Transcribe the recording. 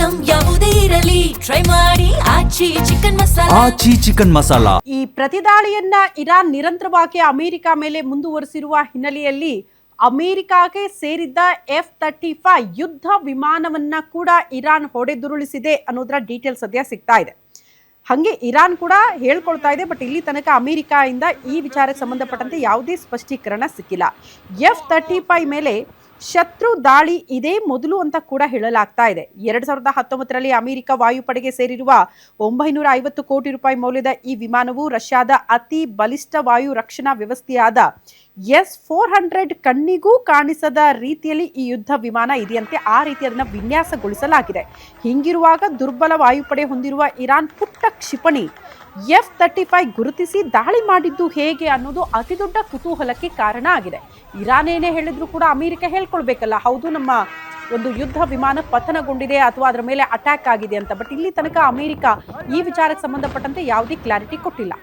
Item ಯಾವುದೇ ಇರಲಿ try ಮಾಡಿ ಆಚಿ ಚಿಕನ್ ಮಸಾಲಾ. ಈ ಪ್ರತಿದಾಳಿಯನ್ನ ಇರಾನ್ ನಿರಂತರವಾಗಿ ಅಮೆರಿಕ ಮೇಲೆ ಮುಂದುವರಿಸಿರುವ ಹಿನ್ನೆಲೆಯಲ್ಲಿ ಅಮೆರಿಕಾಗೆ ಸೇರಿದ್ದ F-35 ಯುದ್ಧ ವಿಮಾನವನ್ನ ಕೂಡ ಇರಾನ್ ಹೊಡೆದುರುಳಿಸಿದೆ ಅನ್ನೋದರ ಡೀಟೇಲ್ಸ್ ಸದ್ಯ ಸಿಗ್ತಾ ಇದೆ. ಹಾಗೆ ಇರಾನ್ ಕೂಡ ಹೇಳ್ಕೊಳ್ತಾ ಇದೆ, ಬಟ್ ಇಲ್ಲಿ ತನಕ ಅಮೆರಿಕಾಯಿಂದ ಈ ವಿಚಾರಕ್ಕೆ ಸಂಬಂಧಪಟ್ಟಂತೆ ಯಾವುದೇ ಸ್ಪಷ್ಟೀಕರಣ ಸಿಕ್ಕಿಲ್ಲ. F-35 ಮೇಲೆ ಶತ್ರು ದಾಳಿ ಇದೇ ಮೊದಲು ಅಂತ ಕೂಡ ಹೇಳಲಾಗ್ತಾ ಇದೆ. 2019ರಲ್ಲಿ ಅಮೆರಿಕ ವಾಯುಪಡೆಗೆ ಸೇರಿರುವ 950 ಕೋಟಿ ರೂಪಾಯಿ ಮೌಲ್ಯದ ಈ ವಿಮಾನವು ರಷ್ಯಾದ ಅತಿ ಬಲಿಷ್ಠ ವಾಯು ರಕ್ಷಣಾ ವ್ಯವಸ್ಥೆಯಾದ S-400 ಕಣ್ಣಿಗೂ ಕಾಣಿಸದ ರೀತಿಯಲ್ಲಿ ಈ ಯುದ್ಧ ವಿಮಾನ ಇದೆಯಂತೆ. ಆ ರೀತಿ ಅದನ್ನು ವಿನ್ಯಾಸಗೊಳಿಸಲಾಗಿದೆ. ಹೀಗಿರುವಾಗ ದುರ್ಬಲ ವಾಯುಪಡೆ ಹೊಂದಿರುವ ಇರಾನ್ ಪುಟ್ಟ ಕ್ಷಿಪಣಿ F-35 ಗುರುತಿಸಿ ದಾಳಿ ಮಾಡಿದ್ದು ಹೇಗೆ ಅನ್ನೋದು ಅತಿ ದೊಡ್ಡ ಕುತೂಹಲಕ್ಕೆ ಕಾರಣ ಆಗಿದೆ. ಇರಾನ್ ಏನೇ ಹೇಳಿದ್ರು ಕೂಡ ಅಮೆರಿಕ ಹೇಳ್ಕೊಳ್ಬೇಕಲ್ಲ, ಹೌದು ನಮ್ಮ ಒಂದು ಯುದ್ಧ ವಿಮಾನ ಪತನಗೊಂಡಿದೆ ಅಥವಾ ಅದರ ಮೇಲೆ ಅಟ್ಯಾಕ್ ಆಗಿದೆ ಅಂತ. ಬಟ್ ಇಲ್ಲಿ ತನಕ ಅಮೆರಿಕ ಈ ವಿಚಾರಕ್ಕೆ ಸಂಬಂಧಪಟ್ಟಂತೆ ಯಾವುದೇ ಕ್ಲಾರಿಟಿ ಕೊಟ್ಟಿಲ್ಲ.